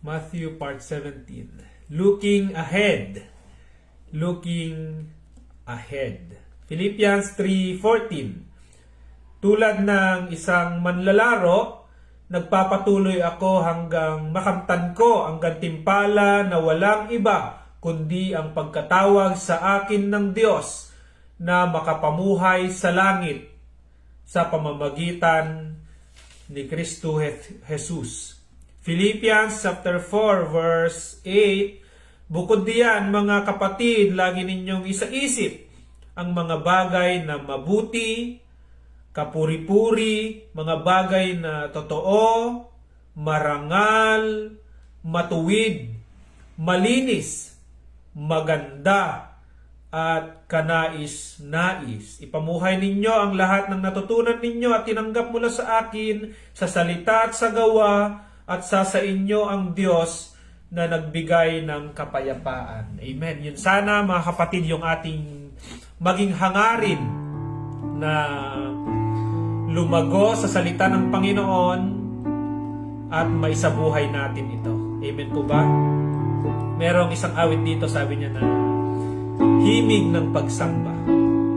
Matthew part 17. Looking ahead. Looking ahead. Philippians 3:14. Tulad ng isang manlalaro, nagpapatuloy ako hanggang makamtan ko ang gantimpala na walang iba kundi ang pagkatawag sa akin ng Diyos na makapamuhay sa langit sa pamamagitan ni Kristo Jesus. Philippians chapter 4 verse 8. Bukod diyan, mga kapatid, lagi ninyong isaisip ang mga bagay na mabuti, kapuri-puri, mga bagay na totoo, marangal, matuwid, malinis, maganda, at kanais-nais. Ipamuhay ninyo ang lahat ng natutunan ninyo at tinanggap mula sa akin, sa salita at sa gawa, at sa inyo ang Diyos na nagbigay ng kapayapaan. Amen. Yun sana, mga kapatid, yung ating maging hangarin na lumago sa salita ng Panginoon at maisabuhay natin ito. Amen po ba? Merong isang awit dito, sabi niya na himig ng pagsamba.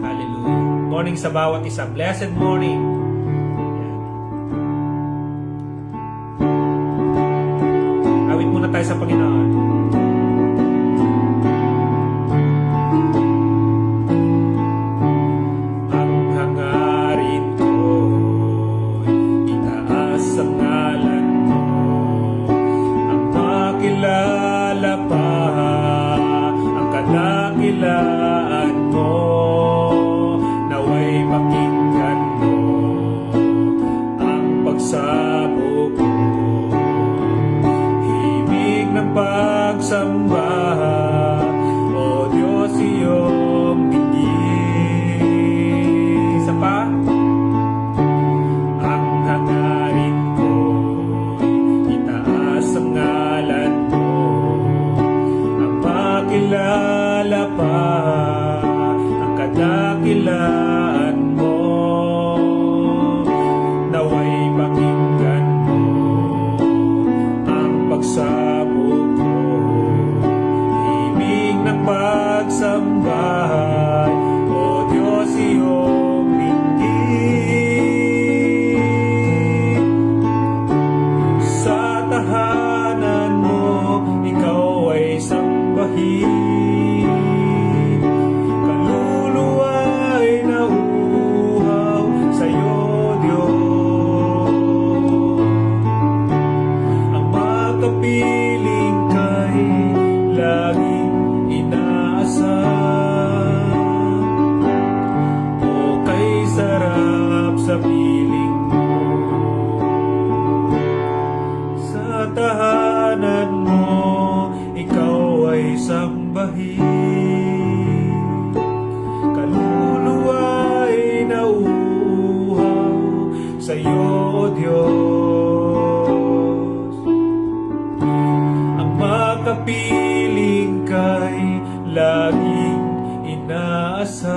Hallelujah. Morning sa bawat isa. Blessed morning. Yan. Awit muna tayo sa Panginoon. Ang hangarin ko'y itaas ang ngalan mo, ang makilala pa kadakilaan mo, naway pakinggan mo ang pagsabog ko, himig ng pagsamba, O Diyos iyong bigay. Isa pa, ang hangarin ko'y itaas ang ngalan mo, ang makilala pa ang kadakilaan mo, naway pakinggan mo ang pagsabog ko, himig ng pagsambahay, O Diyos iyong dinggin. Sa tahanan mo ikaw ay sambahin, kaluluwa'y nauuhaw sa'yo, Diyos. Ang makapiling kay laging inaasam, o kay sarap sa piling mo. Sa tahanan mo ikaw ay sambahin, kaluluwa'y nauuhaw sa'yo, O Diyos. Ang makapiling kay laging inaasam,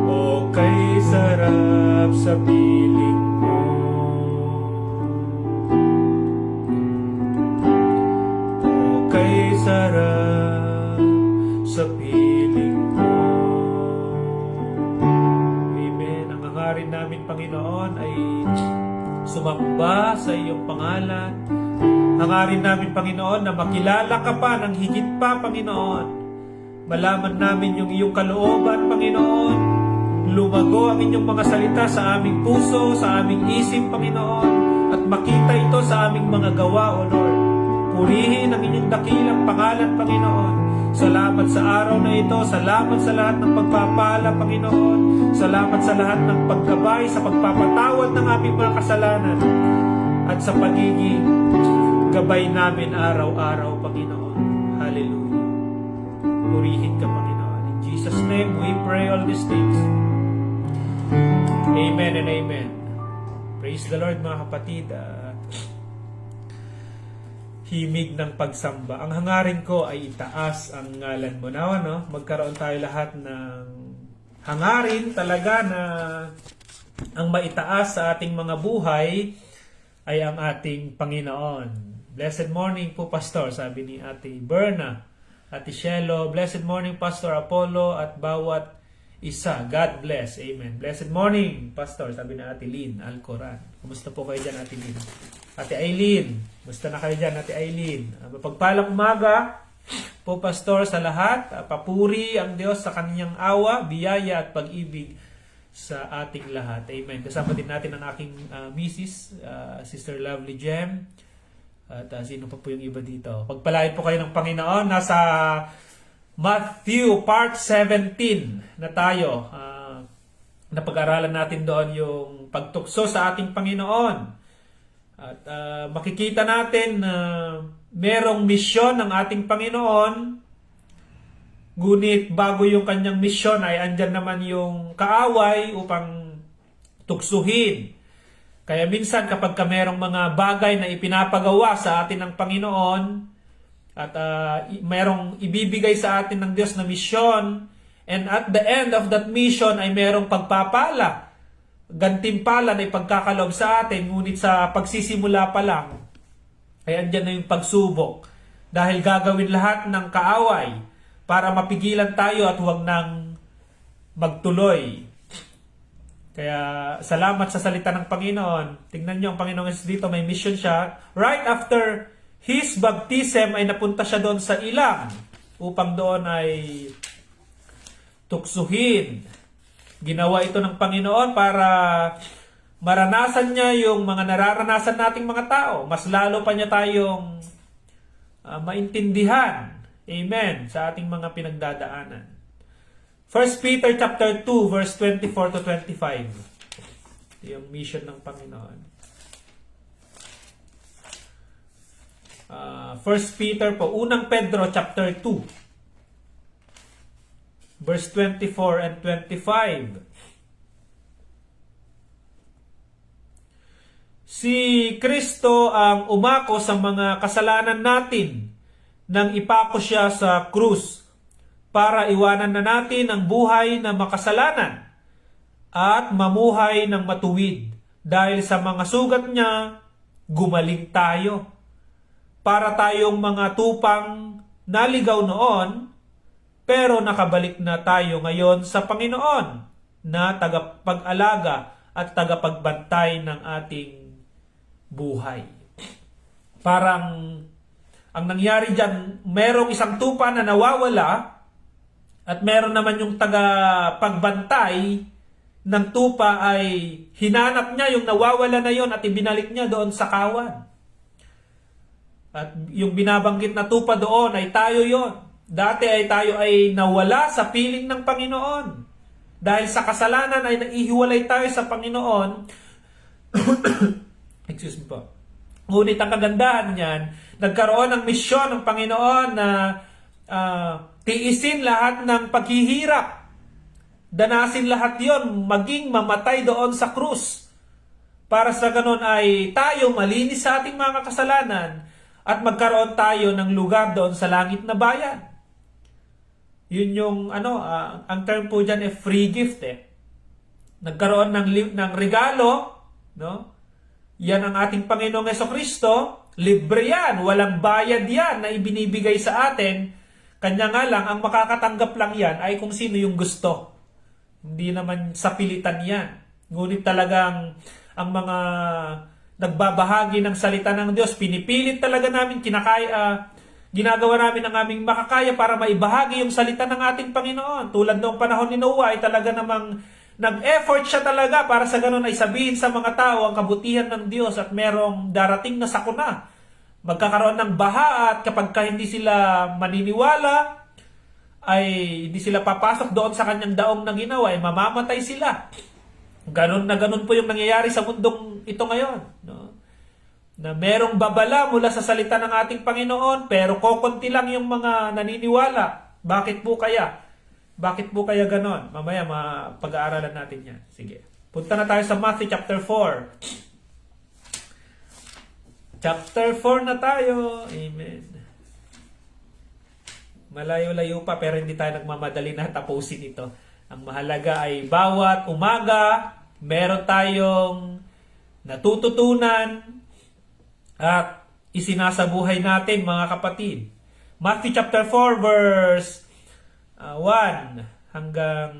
o kay sarap sa piling mo. Sarap sa piling mo. Amen. Ang hangarin namin, Panginoon, ay sumamba sa iyong pangalan. Hangarin namin, Panginoon, na makilala ka pa ng higit pa, Panginoon. Malaman namin yung iyong kalooban, Panginoon. Lumago ang inyong mga salita sa aming puso, sa aming isip, Panginoon. At makita ito sa aming mga gawa, O Lord. Purihin ang inyong dakilang pangalan, Panginoon. Salamat sa araw na ito. Salamat sa lahat ng pagpapala, Panginoon. Salamat sa lahat ng paggabay, sa pagpapatawad ng aming mga kasalanan, at sa pagiging gabay namin araw-araw, Panginoon. Hallelujah. Purihin ka, Panginoon. In Jesus' name, we pray all these things. Amen and amen. Praise the Lord, mga kapatid. Himig ng pagsamba. Ang hangarin ko ay itaas ang ngalan mo. Now, magkaroon tayo lahat ng hangarin talaga na ang maitaas sa ating mga buhay ay ang ating Panginoon. Blessed morning po, Pastor, sabi ni Ate Berna. Ate Shelo, blessed morning, Pastor Apollo, at bawat isa. God bless. Amen. Blessed morning, Pastor, sabi ni Ate Lynn Alcoran. Kumusta po kayo dyan, Ate Lynn? Ate Aileen, kumusta na kayo dyan, Ate Aileen? Mapagpalang umaga po, Pastor, sa lahat. Papuri ang Diyos sa kanyang awa, biyaya at pag-ibig sa ating lahat. Amen. Kasama din natin ang aking Mrs. Sister Lovely Gem. At sino pa po yung iba dito? Pagpalain po kayo ng Panginoon. Nasa Matthew part 17 na tayo. Napag-aralan natin doon yung pagtukso sa ating Panginoon. At makikita natin na merong misyon ng ating Panginoon. Ngunit bago yung kanyang misyon ay andyan naman yung kaaway upang tuksuhin. Kaya minsan kapag merong mga bagay na ipinapagawa sa atin ng Panginoon at merong ibibigay sa atin ng Diyos na misyon, and at the end of that mission ay merong pagpapala, gantimpala na ipagkakaloob sa atin, ngunit sa pagsisimula pa lang ay andyan na yung pagsubok dahil gagawin lahat ng kaaway para mapigilan tayo at huwag nang magtuloy. Kaya salamat sa salita ng Panginoon. Tingnan nyo ang Panginoon dito, may mission siya. Right after his baptism ay napunta siya doon sa ilang upang doon ay tuksuhin. Ginawa ito ng Panginoon para maranasan niya yung mga nararanasan nating mga tao. Mas lalo pa niya tayong maintindihan. Amen. Sa ating mga pinagdadaanan. 1 Peter chapter 2 verse 24 to 25. Yung mission ng Panginoon. 1 Peter po, unang Pedro chapter 2 verse 24 and 25. Si Kristo ang umako sa mga kasalanan natin nang ipako siya sa krus para iwanan na natin ang buhay na makasalanan at mamuhay ng matuwid. Dahil sa mga sugat niya, gumaling tayo. Para tayong mga tupang naligaw noon, pero nakabalik na tayo ngayon sa Panginoon na tagapag-alaga at tagapagbantay ng ating buhay. Parang ang nangyari dyan, merong isang tupa na nawawala at meron naman yung tagapagbantay ng tupa ay hinanap niya yung nawawala na yon at ibinalik niya doon sa kawan. At yung binabanggit na tupa doon ay tayo yon. Dati ay tayo ay nawala sa piling ng Panginoon. Dahil sa kasalanan ay naihiwalay tayo sa Panginoon. Excuse me po. Ngunit ang kagandahan niyan, nagkaroon ng misyon ng Panginoon na tiisin lahat ng paghihirap. Danasin lahat yon, maging mamatay doon sa krus. Para sa ganon ay tayo malinis sa ating mga kasalanan at magkaroon tayo ng lugar doon sa langit na bayan. Yun yung ang term po dyan ay free gift eh. Nagkaroon ng regalo, no? Yan ang ating Panginoong Jesucristo. Libre yan. Walang bayad yan na ibinibigay sa atin. Kanya nga lang, ang makakatanggap lang yan ay kung sino yung gusto. Hindi naman sa pilitan yan. Ngunit talagang ang mga nagbabahagi ng salita ng Diyos, pinipilit talaga namin, ginagawa namin ang aming makakaya para maibahagi yung salita ng ating Panginoon. Tulad noong panahon ni Noah ay talaga namang nag-effort siya talaga para sa ganun ay sabihin sa mga tao ang kabutihan ng Diyos at merong darating na sakuna. Magkakaroon ng baha at kapag hindi sila maniniwala, ay hindi sila papasok doon sa kanyang daong na ginawa, ay mamamatay sila. Ganun na ganun po yung nangyayari sa mundong ito ngayon. No? Na merong babala mula sa salita ng ating Panginoon, pero kokonti lang yung mga naniniwala. Bakit po kaya? Bakit po kaya ganon? Mamaya pag-aaralan natin yan. Sige. Punta na tayo sa Matthew chapter 4. Chapter 4 na tayo. Amen. Malayo-layo pa pero hindi tayo nagmamadali na tapusin ito. Ang mahalaga ay bawat umaga meron tayong natututunan at isinasabuhay natin, mga kapatid. Matthew chapter 4 verse 1 hanggang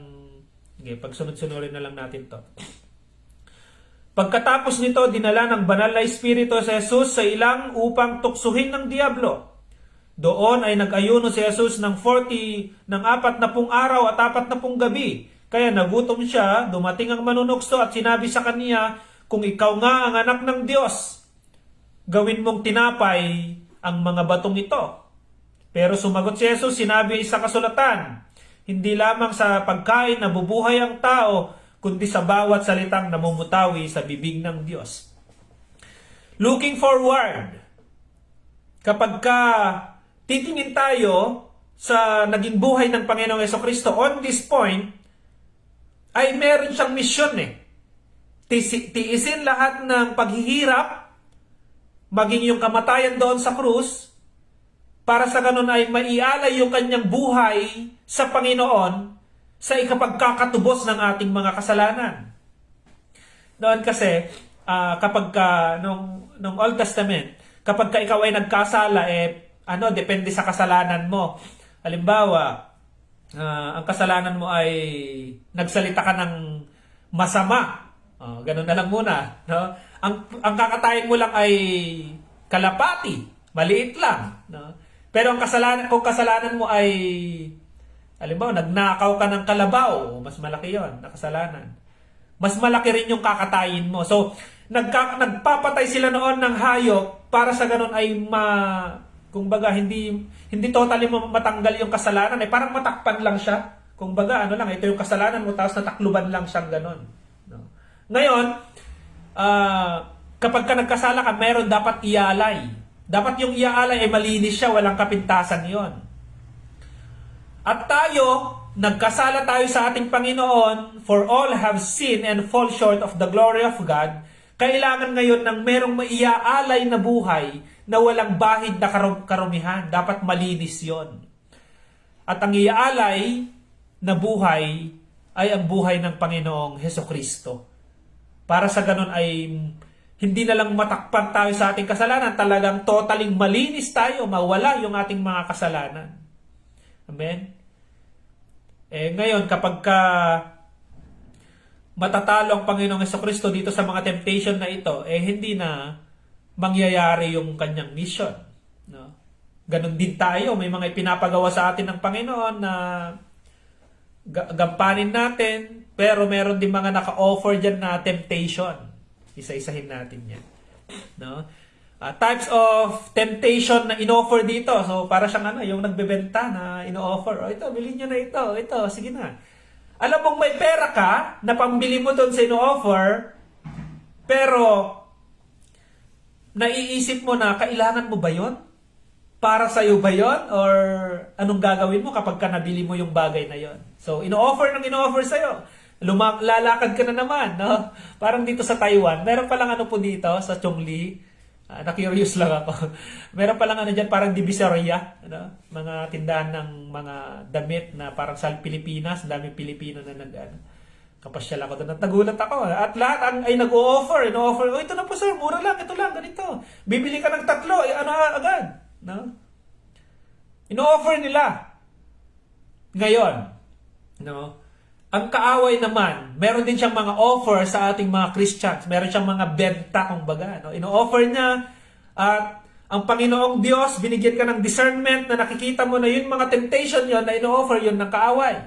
pagsunod-sunurin na lang natin to. Pagkatapos nito, dinala ng banal na Espiritu si Jesus sa ilang upang tuksuhin ng diablo. Doon ay nag-ayuno si Jesus ng 40 ng 40 araw at 40 gabi. Kaya nagutom siya, dumating ang manunukso at sinabi sa kaniya, kung ikaw nga ang anak ng Diyos, gawin mong tinapay ang mga batong ito. Pero sumagot si Jesus, sinabi sa kasulatan, hindi lamang sa pagkain nabubuhay ang tao, kundi sa bawat salitang namumutawi sa bibig ng Diyos. Looking forward, kapag titingin tayo sa naging buhay ng Panginoong Jesucristo on this point, ay meron siyang misyon tiisin lahat ng paghihirap, maging yung kamatayan doon sa krus, para sa ganun ay maialay yung kanyang buhay sa Panginoon sa ikapagkakatubos ng ating mga kasalanan. Noon kasi, nung Old Testament, kapag ikaw ay nagkasala, depende sa kasalanan mo. Halimbawa, ang kasalanan mo ay nagsalita ka ng masama. Ganun na lang muna. No? Ang kakatayin mo lang ay kalapati. Maliit lang. No? Pero kung kasalanan mo ay, halimbawa, nagnakaw ka ng kalabaw, mas malaki yon na kasalanan. Mas malaki rin yung kakatayin mo. So, nagpapatay sila noon ng hayop para sa ganun ay kumbaga, hindi totally matanggal yung kasalanan. Parang matakpan lang siya. Kumbaga, ito yung kasalanan mo, tapos natakluban lang siyang ganun. No? Ngayon, kapag ka nagkasala ka, meron dapat ialay. Dapat yung iaalay ay malinis siya, walang kapintasan yon. At tayo, nagkasala tayo sa ating Panginoon, for all have sinned and fall short of the glory of God. Kailangan ngayon ng merong maiaalay na buhay na walang bahid na karumihan. Dapat malinis yon. At ang iaalay na buhay ay ang buhay ng Panginoong Hesukristo. Para sa ganun ay hindi na lang matakpan tayo sa ating kasalanan, talagang totaling malinis tayo, mawala yung ating mga kasalanan. Amen? Ngayon, kapag matatalo ang Panginoong Jesucristo dito sa mga temptation na ito, hindi na mangyayari yung kanyang mission. No? Ganon din tayo, may mga ipinapagawa sa atin ng Panginoon na gampanin natin, pero meron din mga naka-offer dyan na temptation. Isa-isahin natin yan. No? Types of temptation na in-offer dito. So, para siyang yung nagbebenta na in-offer. Ito, bilhin nyo na ito. Ito, sige na. Alam mong may pera ka na pambili mo doon sa in-offer, pero naiisip mo na, kailangan mo ba yon? Para sa'yo ba yon? Or anong gagawin mo kapag ka nabili mo yung bagay na yon? So, in-offer sa'yo. Lalakad ka na naman, no? Parang dito sa Taiwan, meron palang po dito sa Chongli. Na-curious lang ako. Meron palang dyan, parang divisoria, mga tindahan ng mga damit na parang sa Pilipinas, daming Pilipino na kapasyal ako doon. At nagulat ako. At lahat ay nag-o-offer. In-offer, ito na po sir, mura lang, ito lang, ganito. Bibili ka ng 3, agad. No? In-offer nila. Ngayon, no? Ang kaaway naman, meron din siyang mga offer sa ating mga Christians. Meron siyang mga benta, kumbaga. No? Ino-offer niya at ang Panginoong Diyos, binigyan ka ng discernment na nakikita mo na yun mga temptation yon na ino-offer yun ng kaaway.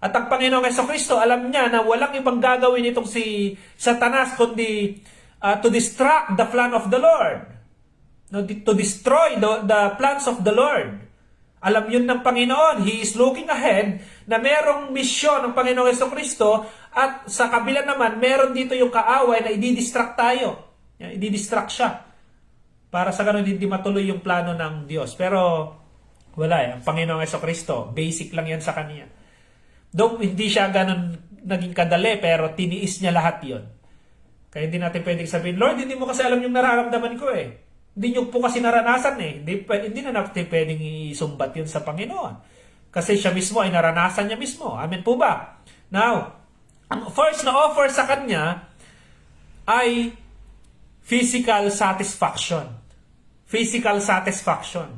At ang Panginoong Jesucristo, alam niya na walang ibang gagawin itong si Satanas kundi to distract the plan of the Lord. No? To destroy the plans of the Lord. Alam yun ng Panginoon. He is looking ahead na merong misyon ng Panginoong Jesucristo at sa kabila naman, meron dito yung kaaway na i-distract tayo. I-distract siya. Para sa ganun, hindi matuloy yung plano ng Diyos. Pero wala Ang Panginoong Jesucristo, basic lang yan sa Kanya. Though hindi siya ganun naging kadali, pero tiniis niya lahat yon. Kaya hindi natin pwedeng sabihin, Lord, hindi mo kasi alam yung nararamdaman ko Hindi nyo po kasi naranasan Hindi na natin pwedeng isumbat yun sa Panginoon. Kasi siya mismo ay naranasan niya mismo. Amen po ba? Now, ang first na offer sa kanya ay physical satisfaction. Physical satisfaction.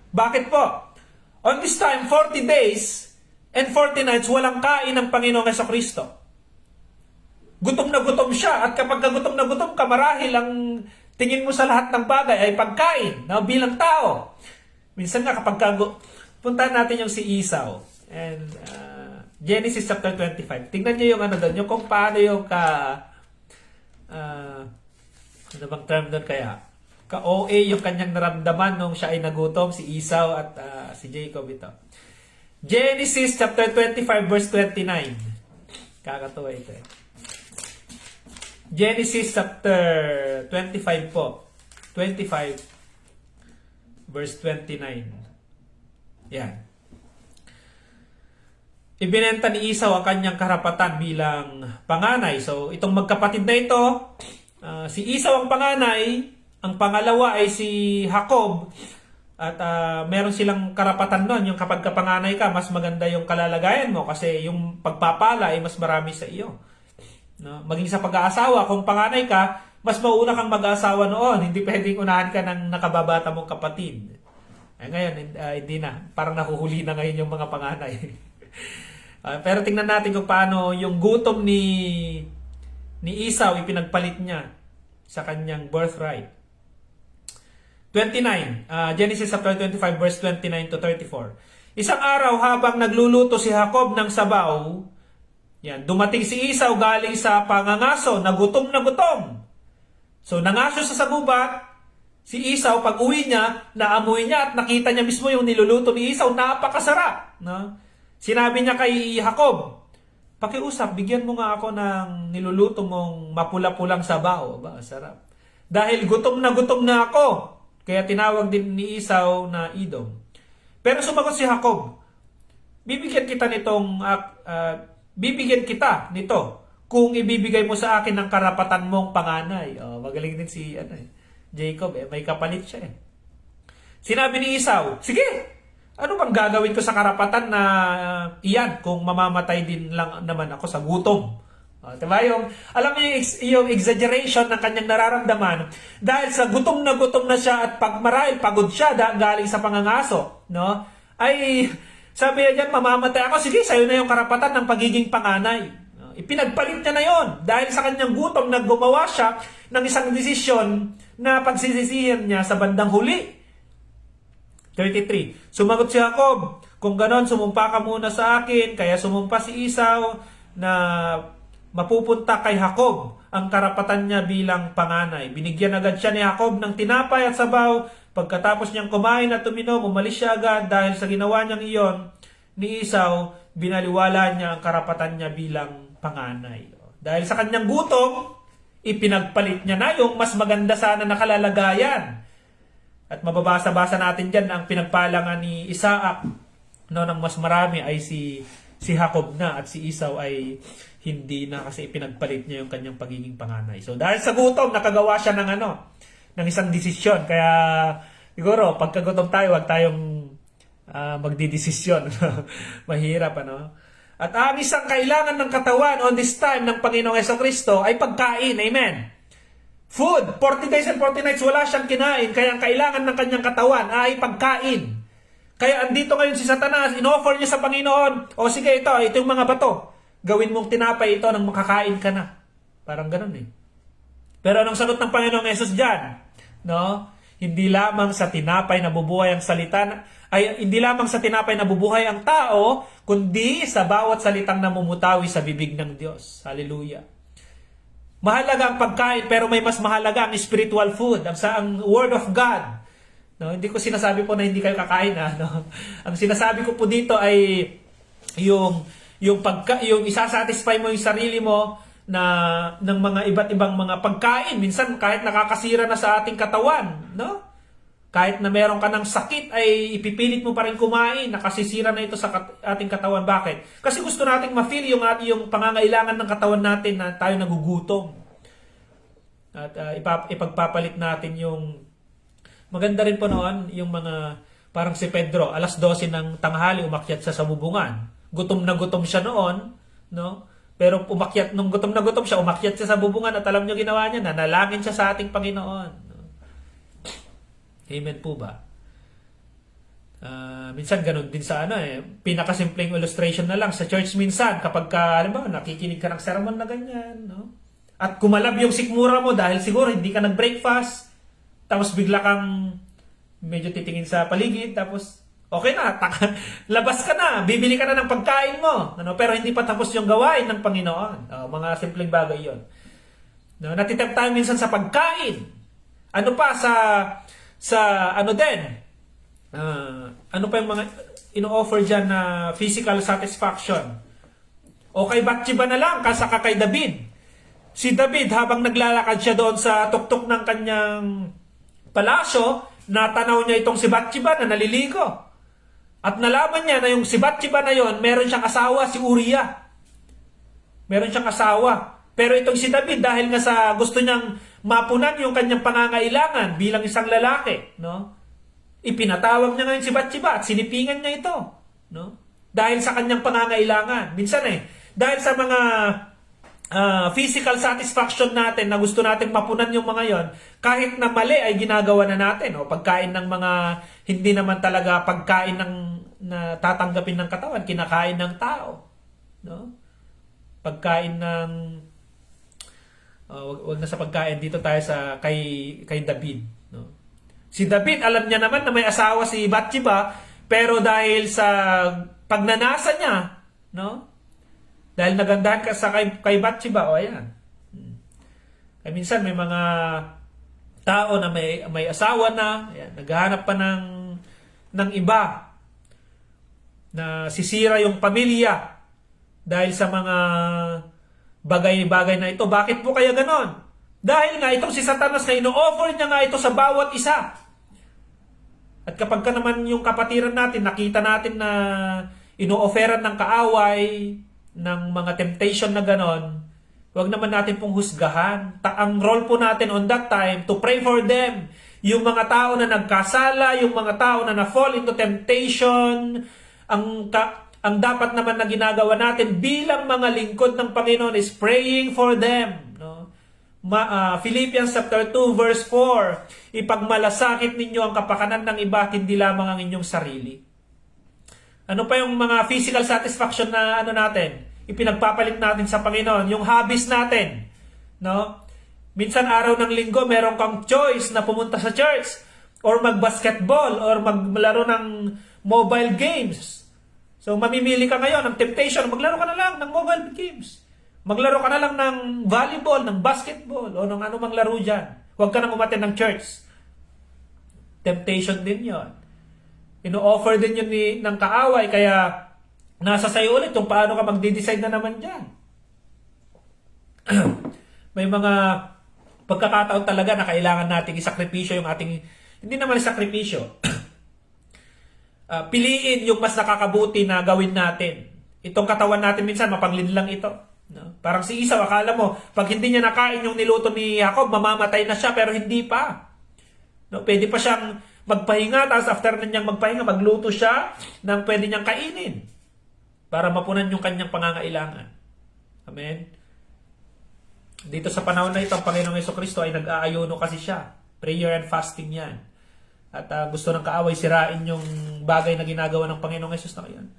Bakit po? On this time, 40 days and 40 nights, walang kain ng Panginoong Jesucristo. Gutom na gutom siya. At kapag gutom na gutom ka, marahil ang tingin mo sa lahat ng bagay ay pagkain, na bilang tao. Minsan nga kapag puntahan natin yung si Esau. And Genesis chapter 25. Tingnan niyo yung doon, yung kung paano yung ano bang term doon kaya? Ka-OA yung kanyang naramdaman nung siya ay nagutom, si Esau at si Jacob ito. Genesis chapter 25 verse 29. Kakatuwa ito eh. Genesis chapter 25 po. 25 verse 29. Yan. Ibinenta ni Esau ang kanyang karapatan bilang panganay. So, itong magkapatid na ito, si Esau ang panganay, ang pangalawa ay si Jacob. At meron silang karapatan nun. Yung kapag kapanganay ka, mas maganda yung kalalagayan mo kasi yung pagpapala ay mas marami sa iyo. No? Maging sa pag-aasawa, kung panganay ka, mas mauna kang mag-aasawa noon. Hindi pwedeng unahan ka ng nakababata mong kapatid. Ngayon, hindi na. Parang nahuhuli na ngayon yung mga panganay. Pero tingnan natin kung paano yung gutom ni Esau ipinagpalit niya sa kanyang birthright. 29, Genesis chapter 25 verse 29 to 34. Isang araw habang nagluluto si Jacob ng sabaw, yan, dumating si Esau galing sa pangangaso, nagutom na gutom. So nangaso sa gubat, si Esau pag uwi niya, naamoy niya at nakita niya mismo yung niluluto ni Esau, napakasarap. No? Sinabi niya kay Jacob, pakiusap, bigyan mo nga ako ng niluluto mong mapula-pulang sabaw. Ba, sarap. Dahil gutom na ako. Kaya tinawag din ni Esau na Edom. Pero sumagot si Jacob, bibigyan kita nito kung ibibigay mo sa akin ang karapatan mong panganay. Magaling din si Jacob, may kapalit siya eh. Sinabi ni Esau, sige, ano bang gagawin ko sa karapatan na iyan kung mamamatay din lang naman ako sa gutom? Diba? Alam mo yung exaggeration ng kanyang nararamdaman dahil sa gutom na siya at marahil pagod siya galing sa pangangaso, no? Ay sabi niya dyan, mamamatay ako, sige, sa'yo na yung karapatan ng pagiging panganay. Ipinagpalit niya na yon dahil sa kanyang gutom na gumawa siya ng isang desisyon na pagsisisihan niya sa bandang huli. 33. Sumagot si Jacob, kung ganon, sumumpa ka muna sa akin. Kaya sumumpa si Esau na mapupunta kay Jacob ang karapatan niya bilang panganay. Binigyan agad siya ni Jacob ng tinapay at sabaw. Pagkatapos niyang kumain at uminom, umalis siya agad dahil sa ginawa niyang iyon ni Esau, binaliwala niya ang karapatan niya bilang panganay. Dahil sa kanyang gutom, ipinagpalit niya na yung mas maganda sana na kalalagayan. At mababasa-basa natin dyan ang pinagpalangan ni Isaac ng mas marami ay si Jacob na at si Esau ay hindi na kasi ipinagpalit niya yung kanyang pagiging panganay. So dahil sa gutom, nakagawa siya ng isang desisyon. Kaya siguro pagkagutom tayo, wag tayong magdidesisyon. Mahirap, ano? At ang isang kailangan ng katawan on this time ng Panginoong Jesucristo ay pagkain. Amen. Food. 40 days and 40 nights wala siyang kinain. Kaya ang kailangan ng kanyang katawan ay pagkain. Kaya andito ngayon si Satanas, in-offer niya sa Panginoon, o sige ito yung mga bato. Gawin mong tinapay ito nang makakain ka na. Parang ganun eh. Pero anong sagot ng Panginoong Yesus dyan? No? Hindi lamang sa tinapay nabubuhay ang salita, hindi lamang sa tinapay nabubuhay ang tao, kundi sa bawat salitang namumutawi sa bibig ng Diyos. Hallelujah. Mahalaga ang pagkain, pero may mas mahalaga ang spiritual food, ang Word of God. No, hindi ko sinasabi po na hindi kayo kakain, no. Ang sinasabi ko po dito ay yung isasatisfy mo yung sarili mo ng mga iba't ibang mga pagkain. Minsan kahit nakakasira na sa ating katawan, no? Kahit na meron ka ng sakit ay ipipilit mo pa rin kumain, nakasisira na ito sa ating katawan. Bakit? Kasi gusto nating ma-feel yung pangangailangan ng katawan natin na tayo nagugutom. At ipagpapalit natin yung maganda rin po noon yung mga parang si Pedro, alas 12 ng tanghali umakyat sa sabubungan. Gutom na gutom siya noon, no? Pero umakyat, nung gutom na gutom siya, umakyat siya sa bubungan at alam nyo ginawa niya, nanalangin siya sa ating Panginoon. Amen po ba? Minsan ganun din sa pinakasimpleng illustration na lang sa church minsan kapag nakikinig ka ng sermon na ganyan, no? At kumalab yung sikmura mo dahil siguro hindi ka nag-breakfast, tapos bigla kang medyo titingin sa paligid, tapos okay na, labas ka na, bibili ka na ng pagkain mo, pero hindi pa tapos yung gawain ng Panginoon. Mga simpleng bagay yon. Natitempt tayo minsan sa pagkain. Ano pa sa ano din? Ano pa yung mga ino-offer dyan na physical satisfaction? O kay Batsheba na lang, kasaka kay David. Si David, habang naglalakad siya doon sa tuktok ng kanyang palasyo, natanaw niya itong si Batsheba na naliligo. At nalaman niya na yung si Batsheba na yon, meron siyang asawa, si Uriah. Meron siyang asawa. Pero itong si David, dahil nga sa gusto niyang mapunan yung kanyang pangangailangan bilang isang lalaki, no? Ipinatawag niya ngayon si Batsheba at sinipingan niya ito, no? Dahil sa kanyang pangangailangan. Minsan dahil sa mga physical satisfaction natin na gusto natin mapunan yung mga yon, kahit na mali ay ginagawa na natin. Pagkain ng mga hindi naman talaga pagkain na tatanggapin ng katawan, kinakain ng tao. No? Pagkain ng wag na sa pagkain, dito tayo sa kay David. No? Si David, alam niya naman na may asawa si Batsheba, pero dahil sa pagnanasa niya, no? Dahil nagandahan ka sa kay Batsheba, ayan. Kaya minsan may mga tao na may asawa na, ayan, naghahanap pa ng iba na sisira yung pamilya dahil sa mga bagay-bagay na ito. Bakit po kaya ganon? Dahil nga itong si Satanas na ino-offer niya nga ito sa bawat isa. At kapag ka naman yung kapatiran natin, nakita natin na ino-offeran ng kaaway, ng mga temptation na ganon, huwag naman natin pong husgahan. Ang role po natin on that time, to pray for them. Yung mga tao na nagkasala, yung mga tao na na-fall into temptation, ang dapat naman na ginagawa natin bilang mga lingkod ng Panginoon is praying for them. No? Philippians chapter 2 verse 4, ipagmalasakit ninyo ang kapakanan ng iba, hindi lamang ang inyong sarili. Ano pa yung mga physical satisfaction na natin? Ipinagpapalit natin sa Panginoon. Yung hobbies natin. No? Minsan araw ng linggo, meron kang choice na pumunta sa church or mag-basketball or maglaro ng mobile games. So mamimili ka ngayon ng temptation, maglaro ka na lang ng mobile games. Maglaro ka na lang ng volleyball, ng basketball o ng anumang laro dyan. Huwag ka nang umattend ng church. Temptation din yon. Ino-offer din yun ng kaaway, kaya nasa sayo ulit kung paano ka magde-decide na naman dyan. May mga pagkakataon talaga na kailangan nating isakripisyo yung ating, hindi naman isakripisyo, piliin yung mas nakakabuti na gawin natin. Itong katawan natin minsan, mapanglinlang ito. No? Parang si Esau, akala mo, pag hindi niya nakain yung niluto ni Jacob, mamamatay na siya, pero hindi pa. No? Pwede pa siyang magpahinga, tapos after na niyang magpahinga, magluto siya ng pwede niyang kainin para mapunan yung kanyang pangangailangan. Amen? Dito sa panahon na ito, ang Panginoong Jesucristo ay nag-aayuno kasi siya. Prayer and fasting yan. At gusto ng kaaway sirain yung bagay na ginagawa ng Panginoong Jesus na yan.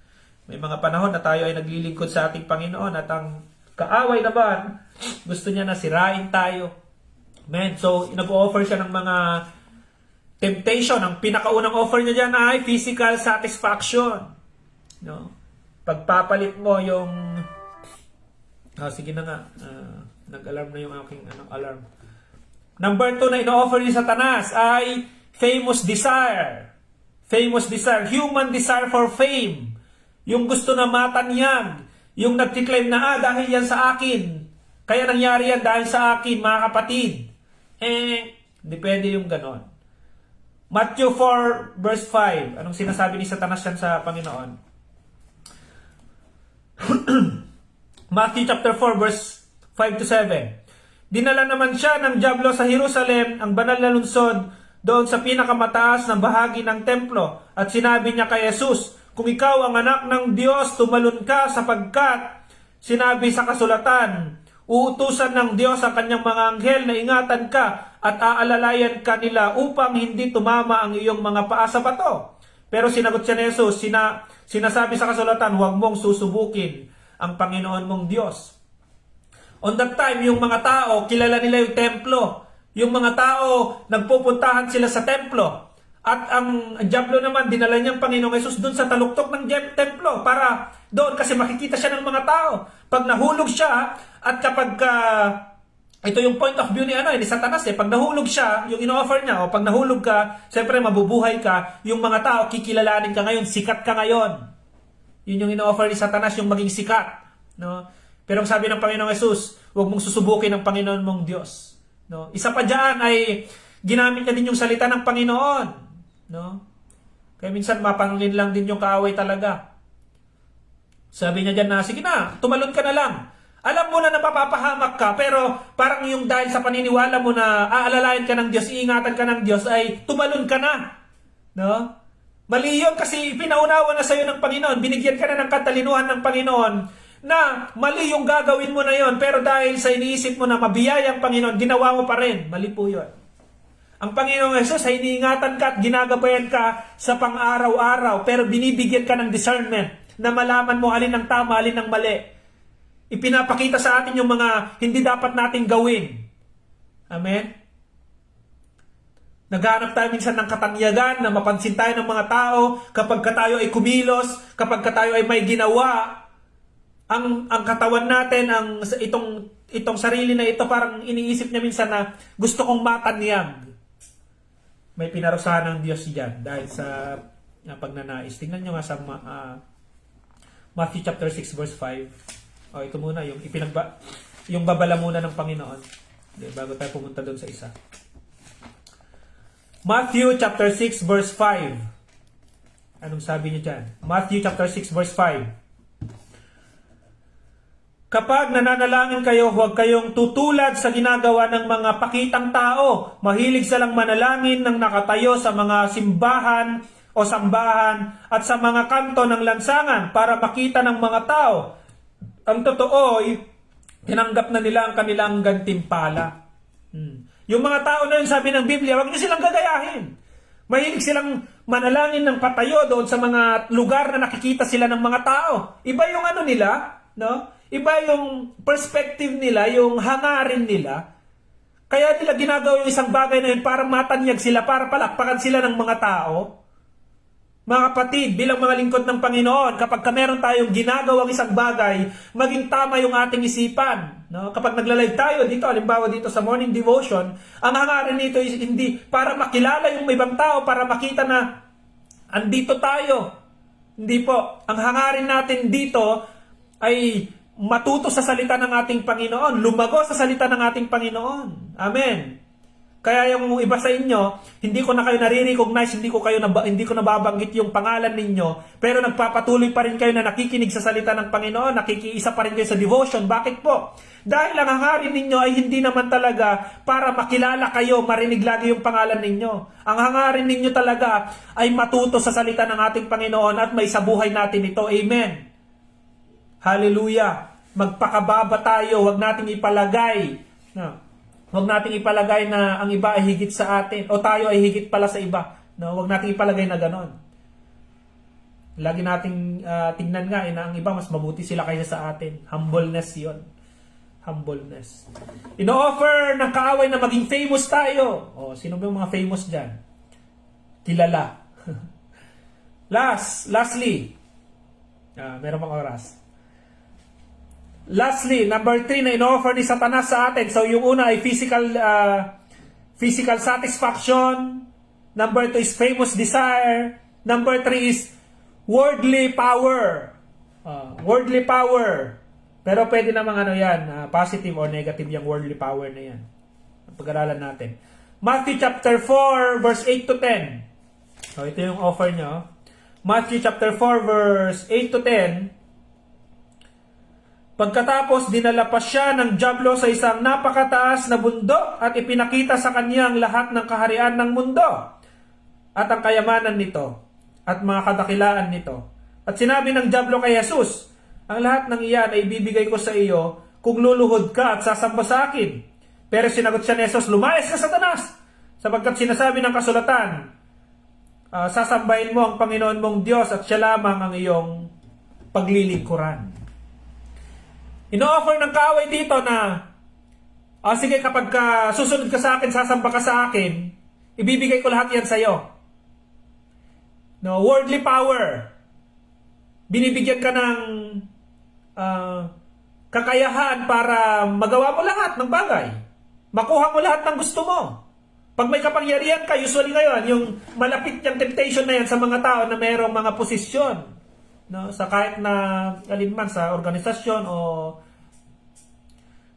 May mga panahon na tayo ay naglilingkod sa ating Panginoon at ang kaaway naman, gusto niya na sirain tayo. Amen? So, nag-offer siya ng mga temptation. Ang pinakaunang offer niya dyan ay physical satisfaction. No? Pagpapalit mo yung... sige na nga. Nag-alarm na yung aking alarm. Number 2 na ino-offer ni Satanas ay famous desire. Famous desire. Human desire for fame. Yung gusto na matanyag. Yung nagtiklaim na, dahil yan sa akin. Kaya nangyari yan dahil sa akin, mga kapatid. Hindi pwede yung ganon. Matthew 4 verse 5. Anong sinasabi ni Satanas yan sa Panginoon? Matthew chapter 4 verse 5 to 7. Dinala naman siya ng dyablo sa Jerusalem, ang banal na lungsod, doon sa pinakamataas na bahagi ng templo. At sinabi niya kay Jesus, kung ikaw ang anak ng Diyos, tumalon ka sapagkat Sinabi sa kasulatan, uutusan ng Diyos ang kanyang mga anghel na ingatan ka at aalalayan ka nila upang hindi tumama ang iyong mga paa sa bato. Pero sinagot siya ni Jesus, sinasabi sa kasulatan, huwag mong susubukin ang Panginoon mong Diyos. On that time, yung mga tao, kilala nila yung templo. Yung mga tao, nagpupuntahan sila sa templo. At ang diablo naman, dinala niyang Panginoong Hesus doon sa taluktok ng templo para doon kasi makikita siya ng mga tao. Pag nahulog siya, at kapag ito yung point of view ni Satanas pag nahulog siya, yung ino-offer niya, o pag nahulog ka, siyempre mabubuhay ka, yung mga tao, kikilalanin ka ngayon, sikat ka ngayon. Yun yung ino-offer ni Satanas, yung maging sikat. No? Pero ang sabi ng Panginoong Hesus, huwag mong susubukin ang Panginoon mong Diyos. No? Isa pa dyan ay ginamit niya din yung salita ng Panginoon. No? Kaya minsan mapangin lang din yung kaaway talaga. Sabi niya dyan na, sige na, tumalon ka na lang. Alam mo na napapahamak ka, pero parang yung dahil sa paniniwala mo na aalalayan ka ng Diyos, iingatan ka ng Diyos, ay tumalon ka na. No? Mali yun kasi pinaunawa na sa'yo ng Panginoon, binigyan ka na ng katalinuhan ng Panginoon, na mali yung gagawin mo na yon, pero dahil sa iniisip mo na mabiyayang Panginoon, ginawa mo pa rin. Mali po yun. Ang Panginoong Hesus ay iniingatan ka at ginagabayan ka sa pang-araw-araw, pero binibigyan ka ng discernment na malaman mo alin ang tama, alin ang mali. Ipinapakita sa atin yung mga hindi dapat nating gawin. Amen? Naghanap tayo minsan ng katanyagan na mapansin tayo ng mga tao kapag tayo ay kumilos, kapag tayo ay may ginawa. Ang katawan natin, itong sarili na ito, parang iniisip niya minsan na gusto kong matanyag. May pinarusahan ng Diyos diyan dahil sa pagnanais. Tingnan nyo nga sa Matthew chapter 6 verse 5. Ito muna, yung babala muna ng Panginoon. Bago tayo pumunta doon sa isa. Matthew chapter 6 verse 5. Anong sabi niyo dyan? Matthew chapter 6 verse 5. Kapag nananalangin kayo, huwag kayong tutulad sa ginagawa ng mga pakitang tao. Mahilig silang manalangin ng nakatayo sa mga simbahan o sambahan at sa mga kanto ng lansangan para makita ng mga tao. Ang totoo, tinanggap na nila ang kanilang gantimpala. Yung mga tao na yun, sabi ng Biblia, huwag niyo silang gagayahin. Mahilig silang manalangin ng patayo doon sa mga lugar na nakikita sila ng mga tao. Iba yung nila, no? Iba yung perspective nila, yung hangarin nila. Kaya nila ginagawa yung isang bagay na yun para matanyag sila, para palakpakan sila ng mga tao. Mga kapatid, bilang mga lingkod ng Panginoon, kapag meron tayong ginagawang isang bagay, maging tama yung ating isipan. No? Kapag nagla-live tayo dito, halimbawa dito sa morning devotion, ang hangarin nito is hindi para makilala yung ibang tao, para makita na andito tayo. Hindi po. Ang hangarin natin dito ay matuto sa salita ng ating Panginoon, lumago sa salita ng ating Panginoon. Amen. Kaya yung iba sa inyo, hindi ko na kayo nare-recognize, hindi ko nababanggit yung pangalan ninyo, pero nagpapatuloy pa rin kayo na nakikinig sa salita ng Panginoon, nakikiisa pa rin kayo sa devotion. Bakit po? Dahil ang hangarin ninyo ay hindi naman talaga para makilala kayo, marinig lagi yung pangalan ninyo. Ang hangarin ninyo talaga ay matuto sa salita ng ating Panginoon at may sa buhay natin ito. Amen. Hallelujah. Magpakababa tayo, huwag nating ipalagay. No? Huwag nating ipalagay na ang iba ay higit sa atin o tayo ay higit pala sa iba. No? Huwag nating ipalagay na ganon. Lagi nating tingnan nga na ang iba mas mabuti sila kaysa sa atin. Humbleness 'yon. Humbleness. Ino-offer ng kaaway na maging famous tayo. Sino ba yung mga famous diyan? Kilala. Lastly, meron pang oras. Lastly, number 3 na in-offer ni Satanas sa atin. So, yung una ay physical satisfaction. Number 2 is famous desire. Number 3 is worldly power. Worldly power. Pero pwede namang yan, positive or negative yung worldly power na yan. Pag-aralan natin. Matthew chapter 4, verse 8 to 10. So, ito yung offer nyo. Matthew chapter 4, verse 8 to 10. Pagkatapos, dinala pa siya ng dyablo sa isang napakataas na bundok at ipinakita sa kanyang lahat ng kaharian ng mundo at ang kayamanan nito at mga kadakilaan nito. At sinabi ng dyablo kay Jesus, Ang lahat ng iyan ay ibibigay ko sa iyo kung luluhod ka at sasamba sa akin. Pero sinagot siya ni Jesus, lumayas ka, Satanas! Sapagkat sinasabi ng kasulatan, sasambahin mo ang Panginoon mong Diyos at siya lamang ang iyong paglilingkuran. Ino-offer ng kaaway dito na, sige, kapag susunod ka sa akin, sasamba ka sa akin, ibibigay ko lahat yan sa iyo. No, worldly power. Binibigyan ka ng kakayahan para magawa mo lahat ng bagay. Makuha mo lahat ng gusto mo. Pag may kapangyarihan ka, usually ngayon, yung malapit yung temptation na yan sa mga tao na mayroong mga posisyon, no? Sa kahit na alinman sa organisasyon o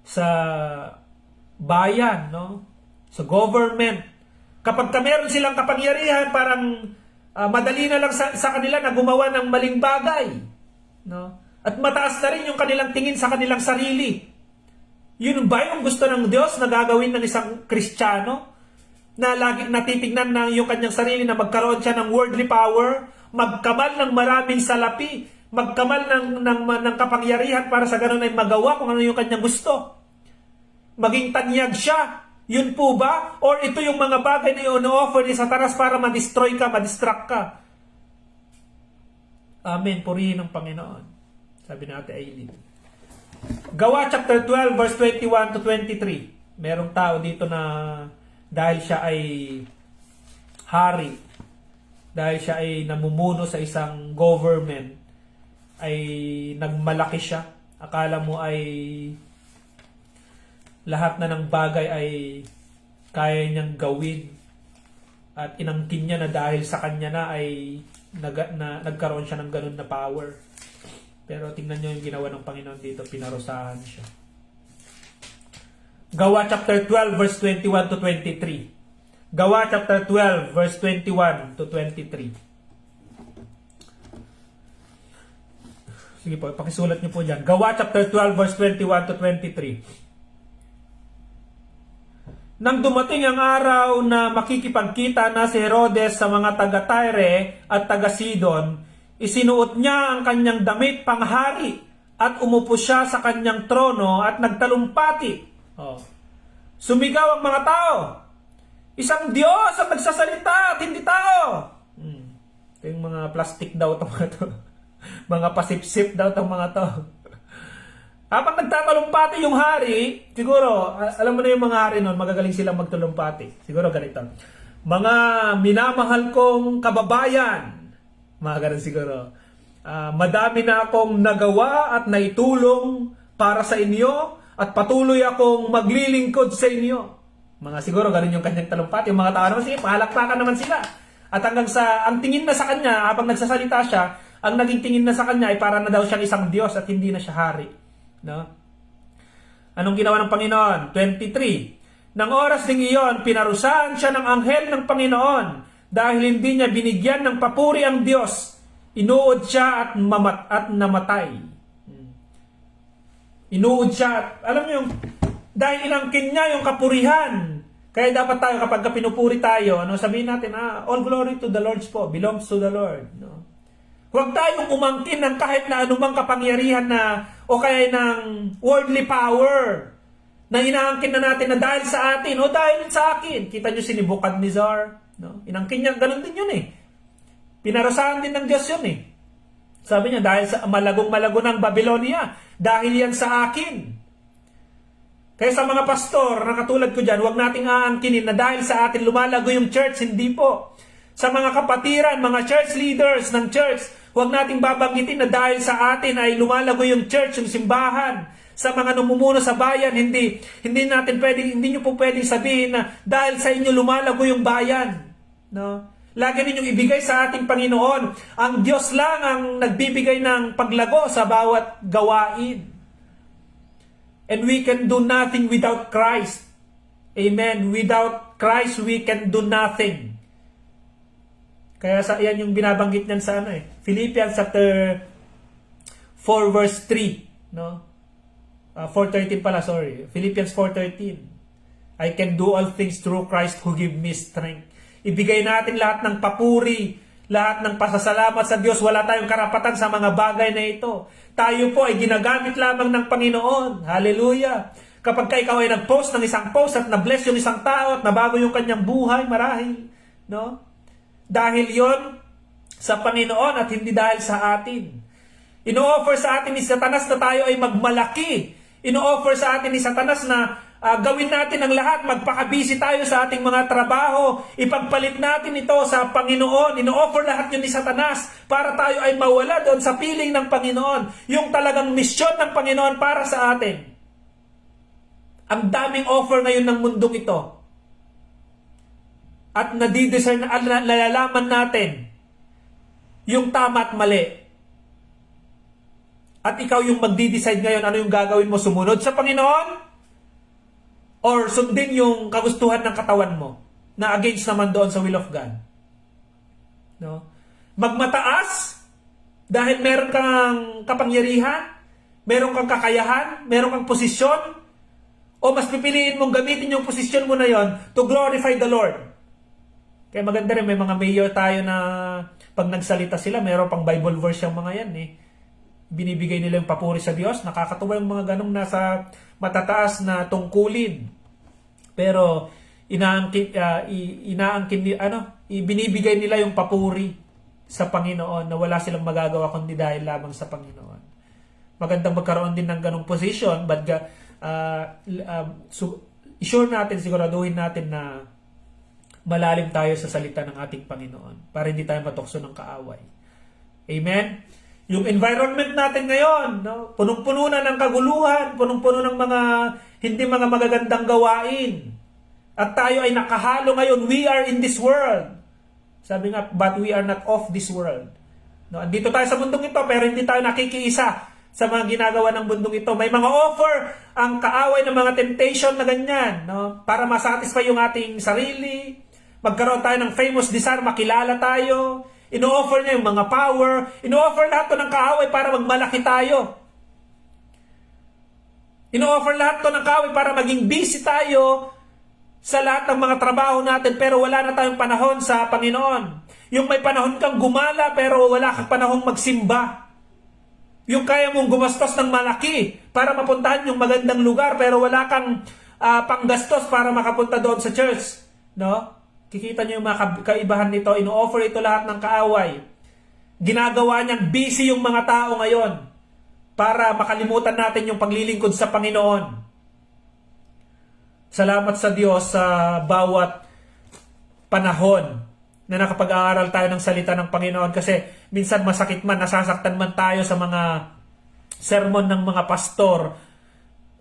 sa bayan, no? Sa government. Kapag meron silang kapangyarihan, parang madali na lang sa kanila na gumawa ng maling bagay, no? At mataas na rin yung kanilang tingin sa kanilang sarili. Yun ba yung gusto ng Diyos na gagawin ng isang Kristiyano? Na lagi natitignan ng yung kanyang sarili na magkaroon siya ng worldly power, magkamal ng maraming salapi, magkamal ng kapangyarihan para sa ganun ay magawa kung ano yung kanyang gusto. Maging tanyag siya. Yun po ba? Or ito yung mga bagay na ino-offer ni Satanas para ma-destroy ka, ma-distract ka? Amen. Purihin ng Panginoon. Sabi ni Ate Aileen. Gawa chapter 12 verse 21 to 23. Merong tao dito na dahil siya ay hari, dahil siya ay namumuno sa isang government, ay nagmalaki siya. Akala mo ay lahat na ng bagay ay kaya niyang gawin. At inangkin niya na dahil sa kanya na ay nagkaroon siya ng ganun na power. Pero tingnan niyo yung ginawa ng Panginoon dito, pinarusahan siya. Gawa chapter 12 verse 21 to 23. Gawa chapter 12 verse 21 to 23. Sige po, pakisulat niyo po diyan. Gawa chapter 12 verse 21 to 23. Nang dumating ang araw na makikipagkita na si Herodes sa mga taga-Tyre at taga-Sidon, isinuot niya ang kanyang damit panghari at umupo siya sa kanyang trono at nagtalumpati. Sumigaw ang mga tao. Isang Diyos ang nagsasalita at hindi tao. Ito yung mga plastic daw itong mga to. Mga pasipsip daw itong mga to. Habang nagtatalumpati yung hari, siguro, alam mo na yung mga hari nun, magagaling silang magtalumpati. Siguro ganito. Mga minamahal kong kababayan. Mga ganun siguro. Madami na akong nagawa at naitulong para sa inyo at patuloy akong maglilingkod sa inyo. Mga siguro ganun yung kanyang talumpati. Yung mga tao naman, sige, pahalakpakan naman sila. At hanggang sa, ang tingin na sa kanya, habang nagsasalita siya, ang naging tingin na sa kanya ay para na daw siyang isang Diyos at hindi na siya hari. No? Anong ginawa ng Panginoon? 23. Nang oras ding iyon, pinarusahan siya ng anghel ng Panginoon dahil hindi niya binigyan ng papuri ang Diyos. Inuod siya at namatay. Inuod siya at, alam niyo, dahil inangkin niya yung kapurihan. Kaya dapat tayo kapag pinupuri tayo, sabihin natin, all glory to the Lord po, belongs to the Lord. No? Huwag tayong umangkin ng kahit na anumang kapangyarihan na o kaya ng worldly power na inaangkin na natin na dahil sa atin o dahil sa akin. Kita nyo si Nebuchadnezzar. No? Inangkin niya, ganun din yun eh. Pinarusahan din ng Diyos yun eh. Sabi niya, dahil sa malagong-malago ng Babylonia, dahil yan sa akin. Kaya sa mga pastor na katulad ko dyan, huwag nating aangkinin na dahil sa atin lumalago yung church, hindi po. Sa mga kapatiran, mga church leaders ng church, huwag nating babanggitin na dahil sa atin ay lumalago yung church, yung simbahan. Sa mga namumuno sa bayan, hindi nyo po pwedeng sabihin na dahil sa inyo lumalago yung bayan. No? Lagi ninyong ibigay sa ating Panginoon. Ang Diyos lang ang nagbibigay ng paglago sa bawat gawain. And we can do nothing without Christ. Amen. Without Christ, we can do nothing. Kaya yan yung binabanggit niyan sa Philippians chapter 4 verse 3. No? 4:13 pala, sorry. Philippians 4:13. I can do all things through Christ who give me strength. Ibigay natin lahat ng papuri, lahat ng pasasalamat sa Diyos. Wala tayong karapatan sa mga bagay na ito. Tayo po ay ginagamit lamang ng Panginoon. Hallelujah! Kapag ka ikaw ay nag-post ng isang post at na-bless yung isang tao at nabago yung kanyang buhay, marahil, no? Dahil yon sa Panginoon at hindi dahil sa atin. Ino-offer sa atin ni Satanas na tayo ay magmalaki. Ino-offer sa atin ni Satanas na gawin natin ang lahat, magpakabisi tayo sa ating mga trabaho, ipagpalit natin ito sa Panginoon. Ino-offer lahat yun ni Satanas para tayo ay mawala doon sa piling ng Panginoon. Yung talagang misyon ng Panginoon para sa atin. Ang daming offer ngayon ng mundong ito. At nalalaman natin yung tama at mali. At ikaw yung magdi-decide ngayon ano yung gagawin mo, sumunod sa Panginoon or sundin yung kagustuhan ng katawan mo na against naman doon sa will of God. No? Magmataas dahil meron kang kapangyarihan, meron kang kakayahan, meron kang posisyon, o mas pipiliin mong gamitin yung posisyon mo na yon to glorify the Lord. Kaya maganda rin, may mga mayor tayo na pag nagsalita sila, meron pang Bible verse yung mga yan eh. Binibigay nila yung papuri sa Diyos. Nakakatuwa yung mga ganong nasa matataas na tungkulin. Pero binibigay nila yung papuri sa Panginoon na wala silang magagawa kundi dahil lamang sa Panginoon. Magandang magkaroon din ng ganong position, but sure natin, siguraduhin natin na malalim tayo sa salita ng ating Panginoon para hindi tayo matukso ng kaaway. Amen? Yung environment natin ngayon, no? Punong-puno na ng kaguluhan, punong-puno ng hindi mga magagandang gawain. At tayo ay nakahalo ngayon. We are in this world. Sabi nga, but we are not of this world. No? Andito tayo sa mundong ito, pero hindi tayo nakikiisa sa mga ginagawa ng mundong ito. May mga offer ang kaaway ng mga temptation na ganyan, no? Para masatisfy yung ating sarili, magkaroon tayo ng famous desire, makilala tayo. Ino-offer niya yung mga power, ino-offer lahat to ng kaaway para magmalaki tayo. Ino-offer lahat to ng kaaway para maging busy tayo sa lahat ng mga trabaho natin, pero wala na tayong panahon sa Panginoon. Yung may panahon kang gumala pero wala kang panahong magsimba. Yung kaya mong gumastos ng malaki para mapuntahan yung magandang lugar pero wala kang panggastos para makapunta doon sa church. No? Kikita niyo yung mga kaibahan nito. Ino-offer ito lahat ng kaaway. Ginagawa niyang busy yung mga tao ngayon para makalimutan natin yung paglilingkod sa Panginoon. Salamat sa Diyos sa bawat panahon na nakapag-aaral tayo ng salita ng Panginoon, kasi minsan masakit man, nasasaktan man tayo sa mga sermon ng mga pastor.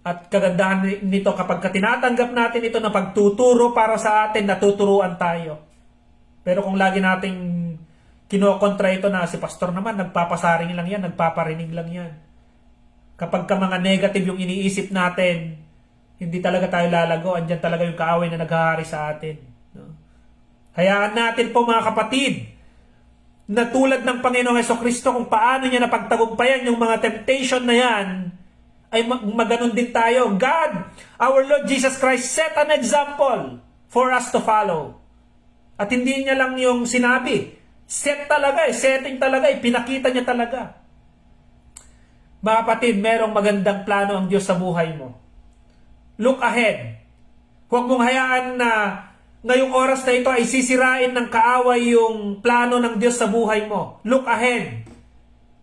At kagandahan nito, kapag tinatanggap natin ito na pagtuturo para sa atin, natuturuan tayo. Pero kung lagi nating kinokontra ito na si pastor naman, nagpapasaring lang yan, nagpaparinig lang yan. Kapag ka mga negative yung iniisip natin, hindi talaga tayo lalago. Andyan talaga yung kaaway na naghahari sa atin. No? Hayaan natin po mga kapatid, na tulad ng Panginoong Hesukristo, kung paano niya napagtagumpayan yung mga temptation na yan, ay maganon din tayo. God, our Lord Jesus Christ, set an example for us to follow. At hindi niya lang yung sinabi. Setting talaga, pinakita niya talaga. Mga kapatid, merong magandang plano ang Diyos sa buhay mo. Look ahead. Huwag mong hayaan na ngayong oras na ito ay sisirain ng kaaway yung plano ng Diyos sa buhay mo. Look ahead.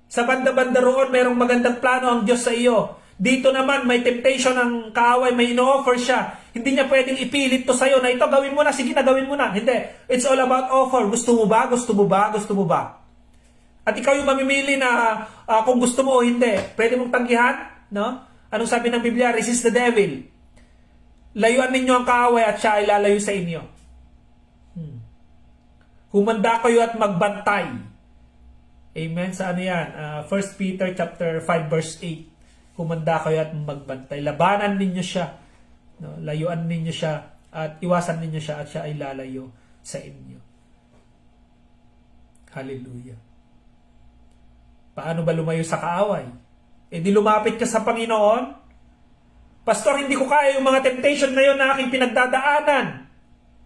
Sa banda-banda roon, merong magandang plano ang Diyos sa iyo. Dito naman, may temptation ng kaaway, may ino-offer siya. Hindi niya pwedeng ipilit to sa'yo na ito, gawin mo na, sige na, gawin mo na. Hindi. It's all about offer. Gusto mo ba? Gusto mo ba? Gusto mo ba? At ikaw yung mamimili na kung gusto mo o hindi. Pwede mong tanggihan, no? Anong sabi ng Biblia? Resist the devil. Layuan ninyo ang kaaway at siya ay lalayo sa inyo. Humanda kayo at magbantay. Amen? Sa ano yan? 1 Peter chapter 5 verse 8. Humanda kayo at magbantay. Labanan ninyo siya. No? Layuan ninyo siya at iwasan ninyo siya at siya ay lalayo sa inyo. Hallelujah. Paano ba lumayo sa kaaway? E di lumapit ka sa Panginoon. Pastor, hindi ko kaya yung mga temptation ngayon na aking pinagdadaanan.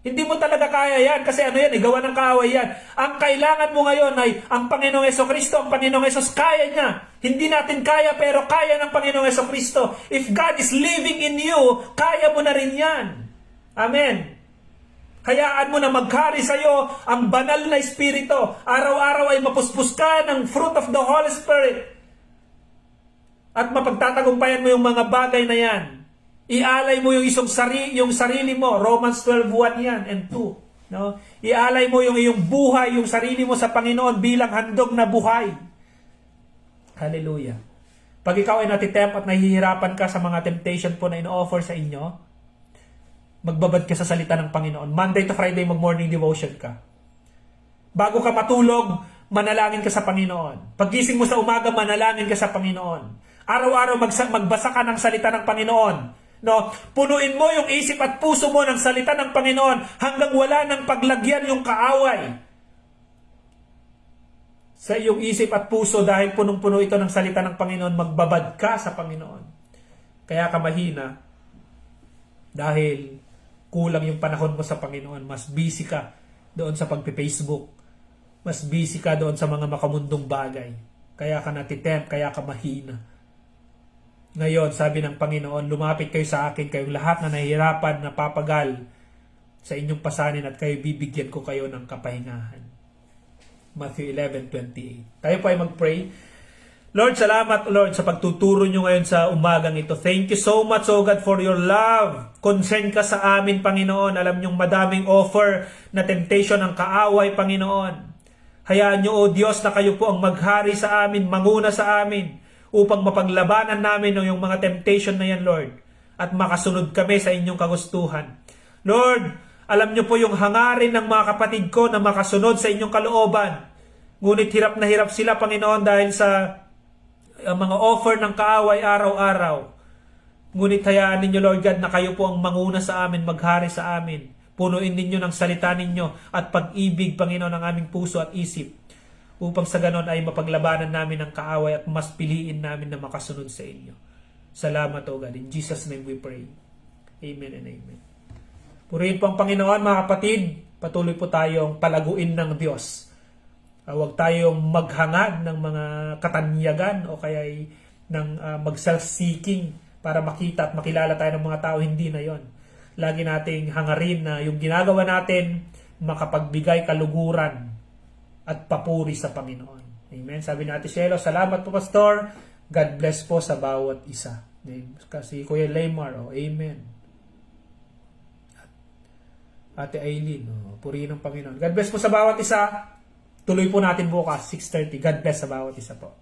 Hindi mo talaga kaya yan kasi ano yan, gawa ng kaaway yan. Ang kailangan mo ngayon ay ang Panginoong Hesukristo. Ang Panginoong Hesus kaya niya. Hindi natin kaya pero kaya ng Panginoong Hesukristo. If God is living in you, kaya mo na rin yan. Amen. Hayaan mo na maghari sa iyo ang banal na Espiritu. Araw-araw ay mapuspos ka ng fruit of the Holy Spirit. At mapagtatagumpayan mo yung mga bagay na yan. Ialay mo yung yung sarili mo. Romans 12:1 yan and 2. No? Ialay mo yung iyong buhay, yung sarili mo sa Panginoon bilang handog na buhay. Hallelujah. Pag ikaw ay natitempt at nahihirapan ka sa mga temptation po na ino-offer sa inyo, magbabad ka sa salita ng Panginoon. Monday to Friday, mag-morning devotion ka. Bago ka matulog, manalangin ka sa Panginoon. Paggising mo sa umaga, manalangin ka sa Panginoon. Araw-araw magbasa ka ng salita ng Panginoon. No, punuin mo yung isip at puso mo ng salita ng Panginoon hanggang wala nang paglagyan yung kaaway sa iyong isip at puso dahil punong-puno ito ng salita ng Panginoon. Magbabad ka sa Panginoon. Kaya ka mahina dahil kulang yung panahon mo sa Panginoon. Mas busy ka doon sa pagpe-Facebook. Mas busy ka doon sa mga makamundong bagay. Kaya ka natitempt, kaya ka mahina. Ngayon, sabi ng Panginoon, lumapit kayo sa akin, kayong lahat na nahihirapan, napapagal sa inyong pasanin at kayo bibigyan ko kayo ng kapahingahan. Matthew 11:28. Tayo po ay mag-pray. Lord, salamat Lord sa pagtuturo nyo ngayon sa umagang ito. Thank you so much, oh God, for your love. Concern ka sa amin, Panginoon. Alam nyong madaming offer na temptation ng kaaway, Panginoon. Hayaan nyo, oh Diyos, na kayo po ang maghari sa amin, manguna sa amin, upang mapaglabanan namin yung mga temptation na yan, Lord. At makasunod kami sa inyong kagustuhan. Lord, alam nyo po yung hangarin ng mga kapatid ko na makasunod sa inyong kalooban. Ngunit hirap na hirap sila, Panginoon, dahil sa mga offer ng kaaway araw-araw. Ngunit hayaan ninyo, Lord God, na kayo po ang manguna sa amin, maghari sa amin. Punuin ninyo ng salita ninyo at pag-ibig, Panginoon, ng aming puso at isip. Upang sa ganon ay mapaglabanan namin ang kaaway at mas piliin namin na makasunod sa inyo. Salamat, O God. In Jesus' name we pray. Amen and amen. Purihin po ang Panginoon, mga kapatid. Patuloy po tayong palaguin ng Diyos. Huwag tayong maghangad ng mga katanyagan o kaya ng mag-self-seeking para makita at makilala tayo ng mga tao. Hindi na yon. Lagi nating hangarin na yung ginagawa natin makapagbigay kaluguran at papuri sa Panginoon. Amen. Sabi ni Ate Shelo, salamat po Pastor. God bless po sa bawat isa. Kasi Kuya Laymar, amen. Ate Aileen, purihin ng Panginoon. God bless po sa bawat isa. Tuloy po natin bukas, 6:30. God bless sa bawat isa po.